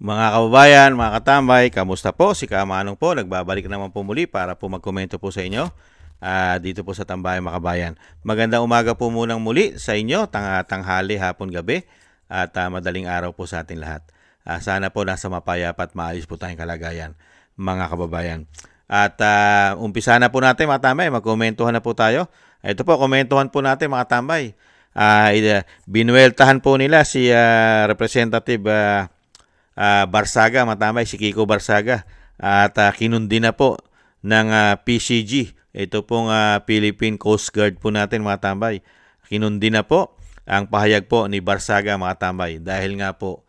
Mga kababayan, mga katambay, kamusta po? Si Kamanong po, nagbabalik naman po muli para po magkomento po sa inyo dito po sa Tambayan Makabayan. Magandang umaga po munang muli sa inyo, tanghali, hapon, gabi at madaling araw po sa atin lahat. Sana po nasa mapayapa at maayos po tayong kalagayan, mga kababayan. At umpisa na po natin mga tambay, magkomentuhan na po tayo. Ito po, komentuhan po natin mga tambay. Binueltahan po nila si Representative Barsaga, matambay si Kiko Barsaga at kinundi na po ng PCG. Ito pong Philippine Coast Guard po natin mga tambay. Kinundi na po ang pahayag po ni Barsaga mga tambay dahil nga po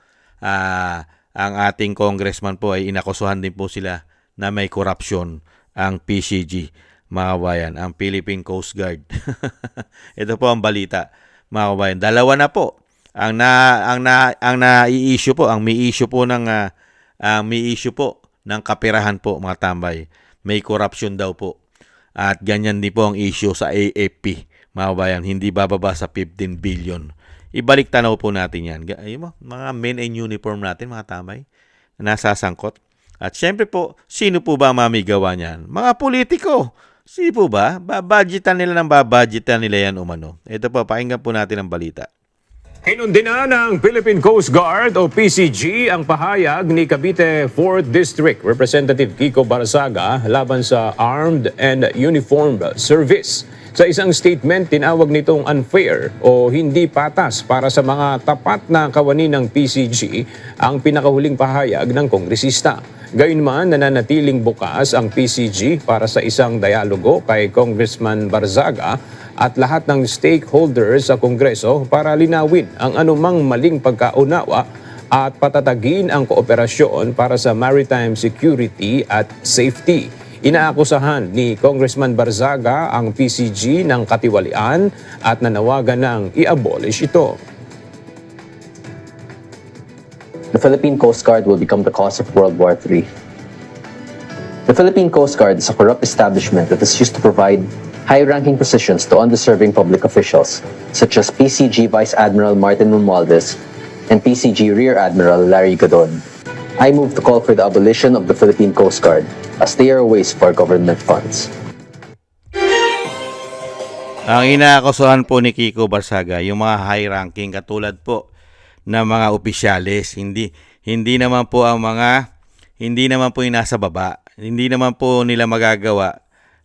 ang ating congressman po ay inakusuhan din po sila na may korupsyon ang PCG mga kabayan, ang Philippine Coast Guard. Ito po ang balita mga kabayan. Dalawa na po ang na-i-issue po, ang may issue po ng kaperahan po mga tambay. May corruption daw po. At ganyan din po ang issue sa AFP, mga kabayan, hindi bababa sa 15 billion. Ibalik tanaw po natin yan. Mga men in uniform natin, mga tambay, nasasangkot. At syempre po, sino po ba mamigawa niyan? Mga politiko. Sino po ba? Babudgetan nila yan umano. Ito po, pakinggan po natin ang balita. Hinundi na ng Philippine Coast Guard o PCG ang pahayag ni Cavite 4th District Representative Kiko Barsaga laban sa Armed and Uniformed Service. Sa isang statement, tinawag nitong unfair o hindi patas para sa mga tapat na kawani ng PCG ang pinakahuling pahayag ng kongresista. Gayunman, nananatiling bukas ang PCG para sa isang dialogo kay Congressman Barzaga at lahat ng stakeholders sa Kongreso para linawin ang anumang maling pagkaunawa at patatagin ang kooperasyon para sa maritime security at safety. Inaakusahan ni Congressman Barzaga ang PCG ng katiwalian at nanawagan ng i-abolish ito. The Philippine Coast Guard will become the cause of World War III. The Philippine Coast Guard is a corrupt establishment that is used to provide high-ranking positions to undeserving public officials, such as PCG Vice Admiral Martin Romualdez and PCG Rear Admiral Larry Gadon. I move to call for the abolition of the Philippine Coast Guard, as they are a waste for government funds. Ang inaakusahan po ni Kiko Barsaga, yung mga high-ranking katulad po na mga opisyalis, hindi naman po yung nasa baba, hindi naman po nila magagawa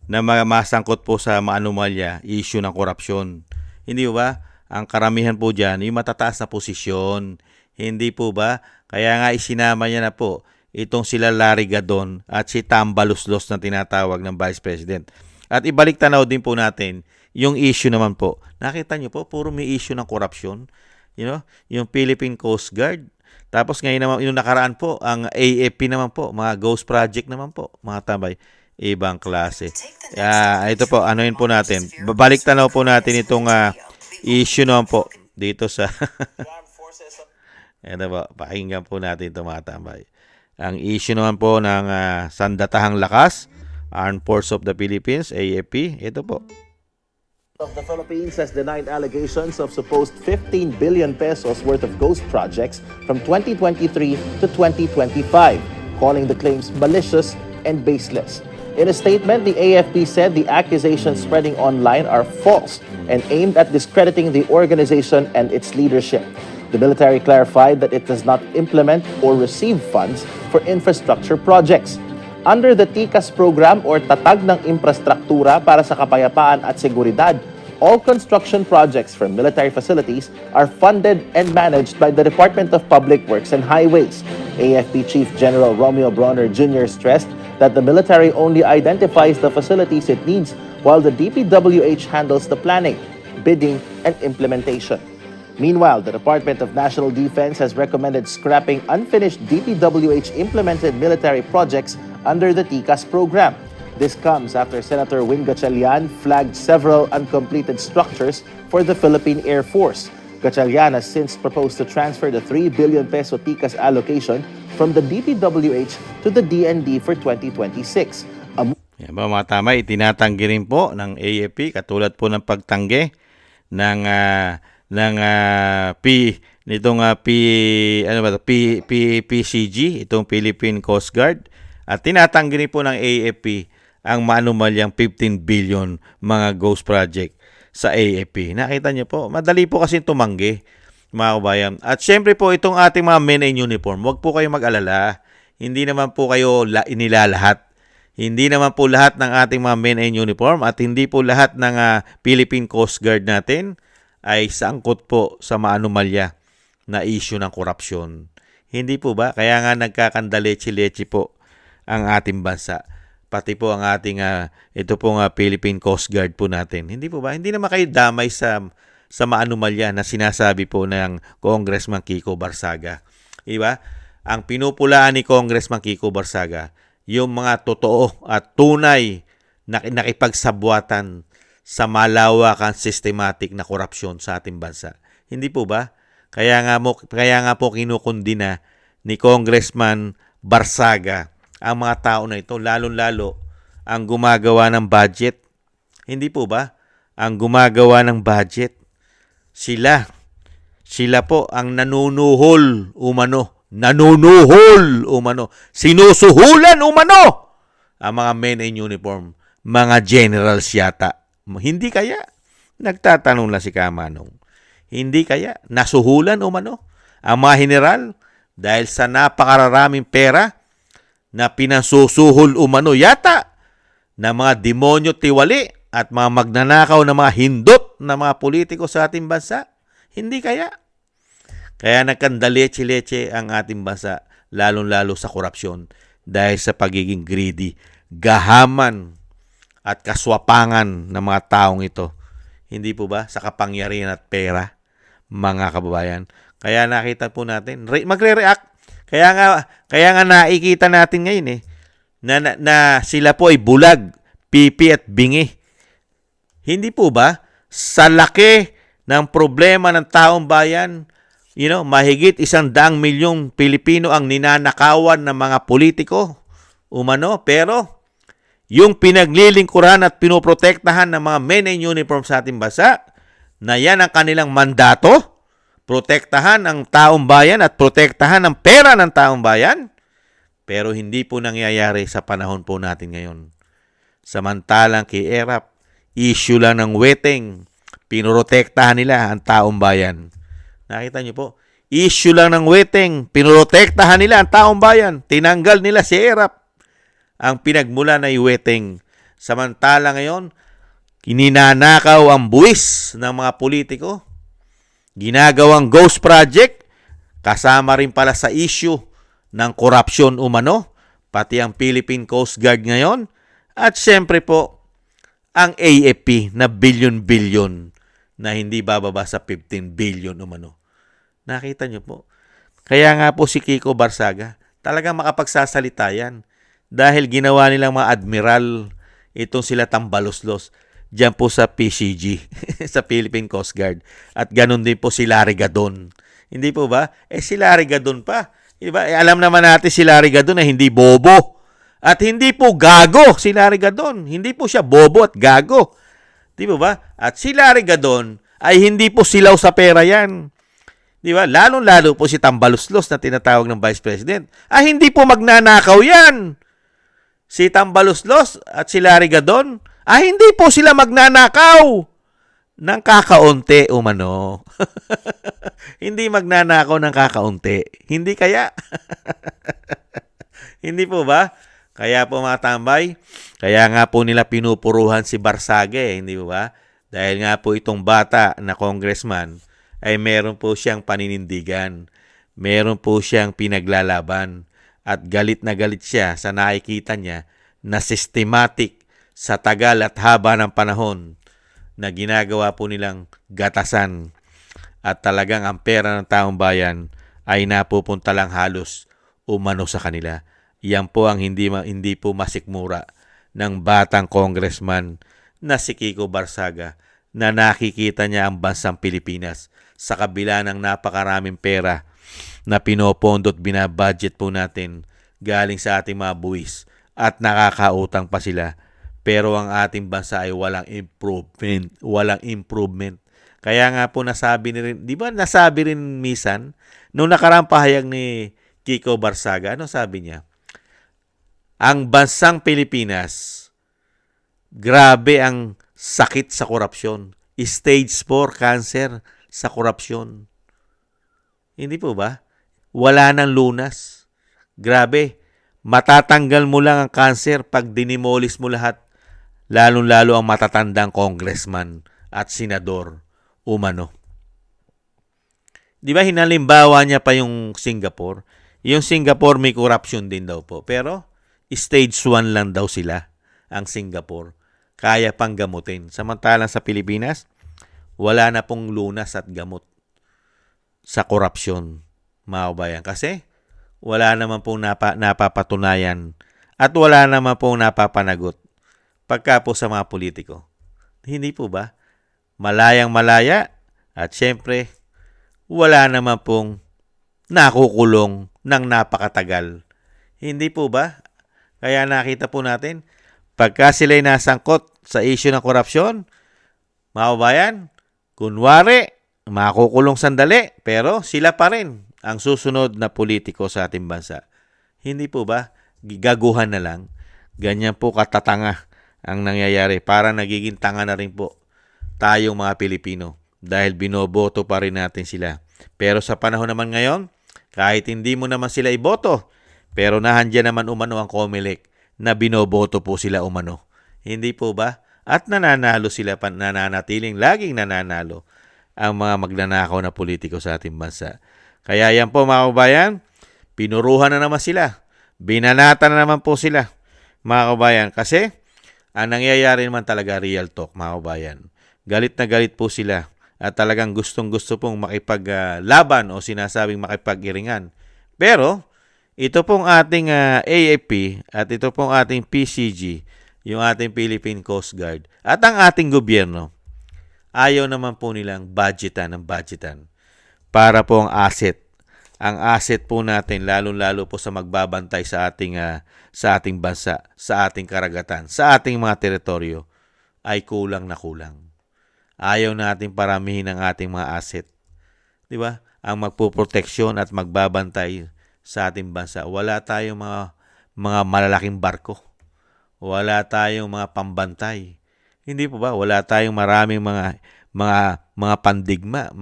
na masangkot po sa maanumalya, issue ng korupsyon. Hindi ba? Ang karamihan po dyan, yung matataas na posisyon. Hindi po ba? Kaya nga isinama niya na po itong sila Larry Gadon at si Tambaluslos na tinatawag ng Vice President. At ibalik tanaw din po natin yung issue naman po. Nakita niyo po, puro may issue ng korupsyon. Yung Philippine Coast Guard. Tapos ngayon naman, yung nakaraan po, ang AFP naman po, mga ghost project naman po, mga tambay. Ibang klase. Ito po, anuin po natin. Balik tanaw po natin itong issue naman po dito sa ito po, pakinggan po natin ito mga tambay. Ang issue naman po ng Sandatahang Lakas, Armed Forces of the Philippines, AFP, ito po. Of the Philippines has denied allegations of supposed 15 billion pesos worth of ghost projects from 2023 to 2025, calling the claims malicious and baseless. In a statement, the AFP said the accusations spreading online are false and aimed at discrediting the organization and its leadership. The military clarified that it does not implement or receive funds for infrastructure projects. Under the TICAS program or Tatag ng Infrastruktura para sa Kapayapaan at Seguridad, all construction projects for military facilities are funded and managed by the Department of Public Works and Highways. AFP Chief General Romeo Bronner Jr. stressed that the military only identifies the facilities it needs while the DPWH handles the planning, bidding, and implementation. Meanwhile, the Department of National Defense has recommended scrapping unfinished DPWH-implemented military projects under the TICAS program. This comes after Senator Win Gatchalian flagged several uncompleted structures for the Philippine Air Force. Gatchalian has since proposed to transfer the 3 billion peso TICAS allocation from the DPWH to the DND for 2026. Yan ba mga tama, itinatanggi rin po ng AFP katulad po ng pagtanggi ng nitong PCG, itong Philippine Coast Guard, at tinatanggi po ng AFP ang maanumalyang 15 billion mga ghost project sa AFP. Nakita niyo po, madali po kasi tumanggi, mga kabayan. At syempre po, itong ating mga men in uniform, huwag po kayo mag-alala. Hindi naman po kayo inilalahat. Hindi naman po lahat ng ating mga men in uniform at hindi po lahat ng Philippine Coast Guard natin ay sangkot po sa maanumalya na issue ng korupsyon. Hindi po ba? Kaya nga nagkakandalechi-lechi po ang ating bansa. Pati po ang ating ito pong Philippine Coast Guard po natin. Hindi po ba? Hindi naman kayo damay sa maanumalya na sinasabi po ng Congressman Kiko Barsaga. Diba? Ang pinupulaan ni Congressman Kiko Barsaga, yung mga totoo at tunay na nakipagsabwatan sa malawakan systematic na korupsyon sa ating bansa. Hindi po ba? Kaya nga po kinukundina ni Congressman Barsaga ang mga tao na ito, lalong-lalo ang gumagawa ng budget. Hindi po ba? Ang gumagawa ng budget, sila po ang nanunuhol umano. Sinusuhulan umano ang mga men in uniform, mga generals yata. Hindi kaya? Nagtatanong lang si Kamanong. Hindi kaya? Nasuhulan umano ang mga general dahil sa napakaraming pera na pinasusuhol umano yata ng mga demonyo tiwali at mga magnanakaw na mga hindot na mga politiko sa ating bansa? Hindi kaya? Kaya nagkandaleche-leche ang ating bansa, lalong-lalo sa korupsyon dahil sa pagiging greedy, gahaman at kaswapangan ng mga taong ito. Hindi po ba? Sa kapangyarihan at pera, mga kababayan. Kaya nakita po natin, magre-react. Kaya nga nakikita natin ngayon na sila po ay bulag, pipi at bingi. Hindi po ba? Sa laki ng problema ng taong bayan, mahigit 100 milyong Pilipino ang ninanakawan ng mga politiko umano, pero yung pinaglilingkuran at pinoprotektahan ng mga men in uniform sa ating bansa, na yan ang kanilang mandato, protektahan ang taong bayan at protektahan ang pera ng taong bayan, pero hindi po nangyayari sa panahon po natin ngayon. Samantalang kay ERAP, issue lang ng weteng, pinoprotektahan nila ang taong bayan. Nakita niyo po, issue lang ng weteng, pinoprotektahan nila ang taong bayan. Tinanggal nila si ERAP. Ang pinagmula na iweteng. Samantala ngayon, kininanakaw ang buwis ng mga politiko. Ginagawang ghost project, kasama rin pala sa issue ng korupsyon umano, pati ang Philippine Coast Guard ngayon, at syempre po, ang AFP na billion-billion na hindi bababa sa 15 billion umano. Nakita niyo po. Kaya nga po si Kiko Barsaga, talagang makapagsasalita yan. Dahil ginawa nilang mga admiral, itong sila Tambaloslos, dyan po sa PCG, sa Philippine Coast Guard. At ganun din po si Larry Gadon. Hindi po ba? Si Larry Gadon pa. Diba? Alam naman natin si Larry Gadon na hindi bobo. At hindi po gago si Larry Gadon. Hindi po siya bobo at gago. Di ba? At si Larry Gadon ay hindi po silaw sa pera yan. Di ba? Lalong-lalo po si Tambaloslos na tinatawag ng Vice President. Hindi po magnanakaw yan. Si Tambaloslos at si Larry Gadon, hindi po sila magnanakaw ng kakaunti umano. Hindi magnanakaw ng kakaunti. Hindi kaya? Hindi po ba? Kaya po mga tambay, kaya nga po nila pinupuruhan si Barsaga hindi po ba? Dahil nga po itong bata na congressman ay meron po siyang paninindigan. Meron po siyang pinaglalaban. At galit na galit siya sa nakikita niya na systematic sa tagal at haba ng panahon na ginagawa po nilang gatasan. At talagang ang pera ng taong bayan ay napupunta lang halos umano sa kanila. Yan po ang hindi po masikmura ng batang congressman na si Kiko Barsaga na nakikita niya ang bansang Pilipinas sa kabila ng napakaraming pera na pinopondot binabudget po natin galing sa ating mga buwis at nakakautang pa sila. Pero ang ating bansa ay walang improvement. Kaya nga po nasabi ni rin, di ba nasabi rin misan, nung nakaraang pahayag ni Kiko Barsaga, ano sabi niya? Ang bansang Pilipinas, grabe ang sakit sa korupsyon. Stage 4 cancer sa korupsyon. Hindi po ba? Wala nang lunas. Grabe. Matatanggal mo lang ang cancer pag dinimolis mo lahat. Lalong-lalo ang matatandang congressman at senador umano. Di ba hinalimbawa niya pa yung Singapore? Yung Singapore may corruption din daw po. Pero stage 1 lang daw sila, ang Singapore. Kaya pang gamutin. Samantalang sa Pilipinas, wala na pong lunas at gamot sa korupsyon, mga kabayan. Kasi wala naman pong napapatunayan at wala naman pong napapanagot pagka po sa mga politiko. Hindi po ba? Malayang malaya at syempre wala naman pong nakukulong ng napakatagal. Hindi po ba? Kaya nakita po natin, pagka sila'y nasangkot sa issue ng korupsyon, mga kabayan, kunwari, makukulong sandali, pero sila pa rin ang susunod na politiko sa ating bansa. Hindi po ba? Gigaguhan na lang. Ganyan po katatanga ang nangyayari. Para nagiging tanga na rin po tayong mga Pilipino dahil binoboto pa rin natin sila. Pero sa panahon naman ngayon, kahit hindi mo naman sila iboto, pero nahandyan naman umano ang COMELEC na binoboto po sila umano. Hindi po ba? At nananalo sila, nananatiling laging nananalo ang mga magnanakaw na politiko sa ating bansa. Kaya yan po mga kabayan, pinuruhan na naman sila. Binanata na naman po sila, mga kabayan. Kasi ang nangyayari naman talaga real talk, mga kabayan. Galit na galit po sila at talagang gustong-gusto pong makipaglaban o sinasabing makipag-iringan. Pero ito pong ating AFP at ito pong ating PCG, yung ating Philippine Coast Guard at ang ating gobyerno, ayaw naman po nilang budgetan para po ang asset. Ang asset po natin, lalo-lalo po sa magbabantay sa ating bansa, sa ating karagatan, sa ating mga teritoryo, ay kulang na kulang. Ayaw natin paramihin ang ating mga asset. Di ba? Ang magpoproteksyon at magbabantay sa ating bansa. Wala tayong mga malalaking barko. Wala tayong mga pambantay. Hindi po ba? Wala tayong maraming mga pandigma,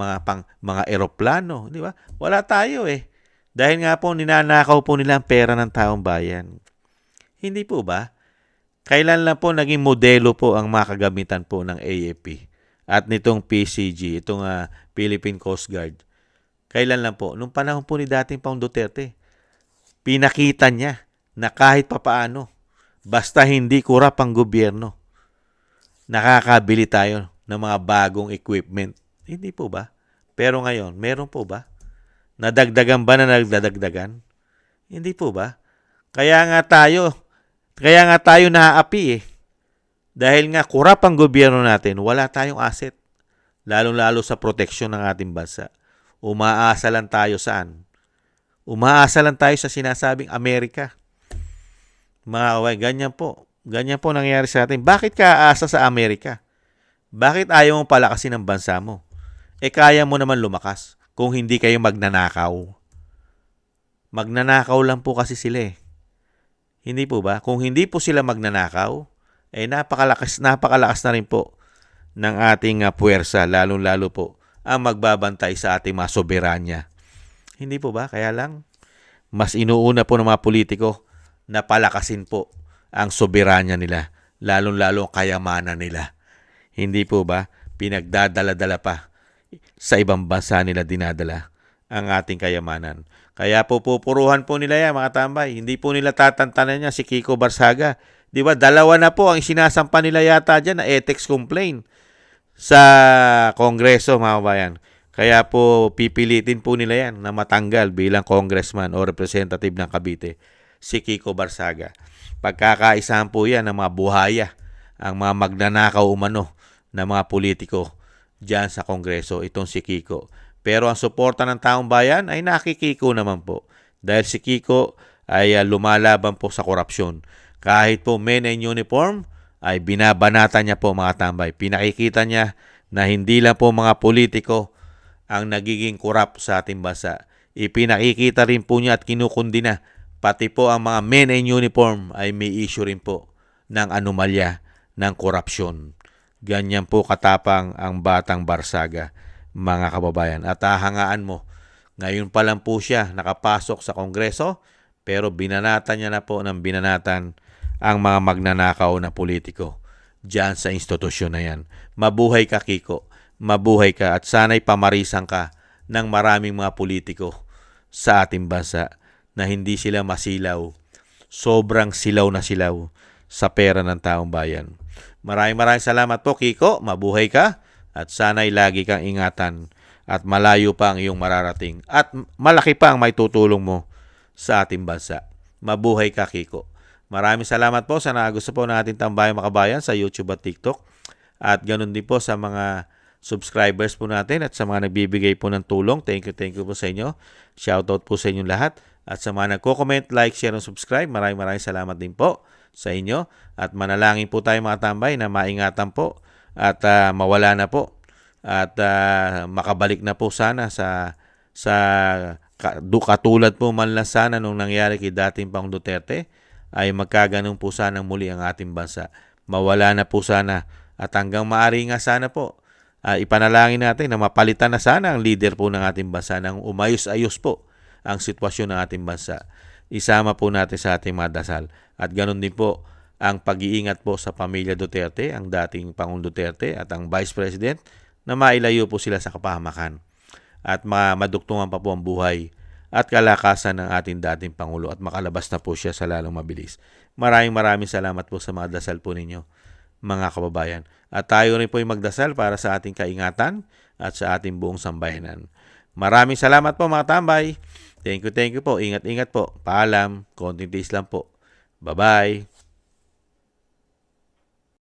mga eroplano, di ba? Wala tayo eh. Dahil nga po ninanakaw po nila ang pera ng taong bayan. Hindi po ba? Kailan lang po naging modelo po ang mga kagamitan po ng AFP at nitong PCG, itong Philippine Coast Guard. Kailan lang po? Nung panahon po ni dating Pangulong Duterte, pinakita niya na kahit papaano, basta hindi kurap ang gobyerno, nakakabili tayo ng mga bagong equipment. Hindi po ba? Pero ngayon, meron po ba? Nadagdagan ba na nagdadagdagan? Hindi po ba? Kaya nga tayo naaapi eh. Dahil nga kurap ang gobyerno natin, wala tayong asset. Lalong-lalo sa proteksyon ng ating bansa. Umaasa lang tayo saan? Umaasa lang tayo sa sinasabing Amerika. Mga kawain, ganyan po. Ganyan po nangyayari sa atin. Bakit ka aasa sa Amerika? Bakit ayaw mong palakasin ang bansa mo? Kaya mo naman lumakas kung hindi kayo magnanakaw. Magnanakaw lang po kasi sila eh. Hindi po ba? Kung hindi po sila magnanakaw, napakalakas na rin po ng ating puwersa, lalong-lalo po ang magbabantay sa ating mga soberanya. Hindi po ba? Kaya lang, mas inuuna po ng mga politiko na palakasin po ang soberanya nila, lalong-lalo ang kayamanan nila. Hindi po ba? Pinagdadala-dala pa sa ibang bansa nila dinadala ang ating kayamanan. Kaya po pupuruhan po nila yan, mga tambay. Hindi po nila tatantanan niya si Kiko Barsaga. Di ba? Dalawa na po ang sinasampa nila yata dyan na ethics complaint sa Kongreso, mga kabayan. Kaya po pipilitin po nila yan na matanggal bilang congressman o representative ng Cavite si Kiko Barsaga. Pagkakaisahan po yan ng mga buhaya, ang mga magnanakaw umano na mga politiko dyan sa Kongreso, itong si Kiko. Pero ang suporta ng taong bayan ay nakikiko naman po. Dahil si Kiko ay lumalaban po sa korupsyon. Kahit po men in uniform, ay binabanata niya po mga tambay. Pinakikita niya na hindi lang po mga politiko ang nagiging korap sa ating bansa. Ipinakikita rin po niya at kinukundina pati po ang mga men in uniform ay may issue rin po ng anomalya ng korupsyon. Ganyan po katapang ang Batang Barsaga, mga kababayan. At hahangaan mo, ngayon pa lang po siya nakapasok sa Kongreso, pero binanatan niya na po ng binanatan ang mga magnanakaw na politiko diyan sa institusyon na yan. Mabuhay ka, Kiko. Mabuhay ka at sana'y pamarisan ka ng maraming mga politiko sa ating bansa na hindi sila masilaw. Sobrang silaw na silaw sa pera ng taong bayan. Maraming salamat po, Kiko. Mabuhay ka at sana'y lagi kang ingatan at malayo pa ang iyong mararating at malaki pa ang maitutulong mo sa ating bansa. Mabuhay ka, Kiko. Maraming salamat po sa nagusto po ng ating Tambayang Makabayan sa YouTube at TikTok. At ganun din po sa mga subscribers po natin at sa mga nagbibigay po ng tulong. Thank you po sa inyo. Shoutout po sa inyong lahat. At sa mga nagko-comment, like, share, and subscribe, maraming salamat din po sa inyo. At manalangin po tayo mga tambay na maingatan po at mawala na po. At makabalik na po sana sa katulad po man lang sana nung nangyari kay dating Pangulong Duterte, ay magkaganon po sana muli ang ating bansa. Mawala na po sana at hanggang maaari nga sana po ipanalangin natin na mapalitan na sana ang leader po ng ating bansa nang umayos-ayos po ang sitwasyon ng ating bansa. Isama po natin sa ating mga dasal. At ganon din po ang pag-iingat po sa pamilya Duterte, ang dating Pangulong Duterte at ang Vice President na mailayo po sila sa kapahamakan at maduktungan pa po ang buhay at kalakasan ng ating dating Pangulo at makalabas na po siya sa lalong mabilis. Maraming salamat po sa mga dasal po ninyo, mga kababayan. At tayo rin po ay magdasal para sa ating kaingatan at sa ating buong sambayanan. Maraming salamat po mga tambay. Thank you po. Ingat po. Paalam. Konting tiis lang po. Bye-bye.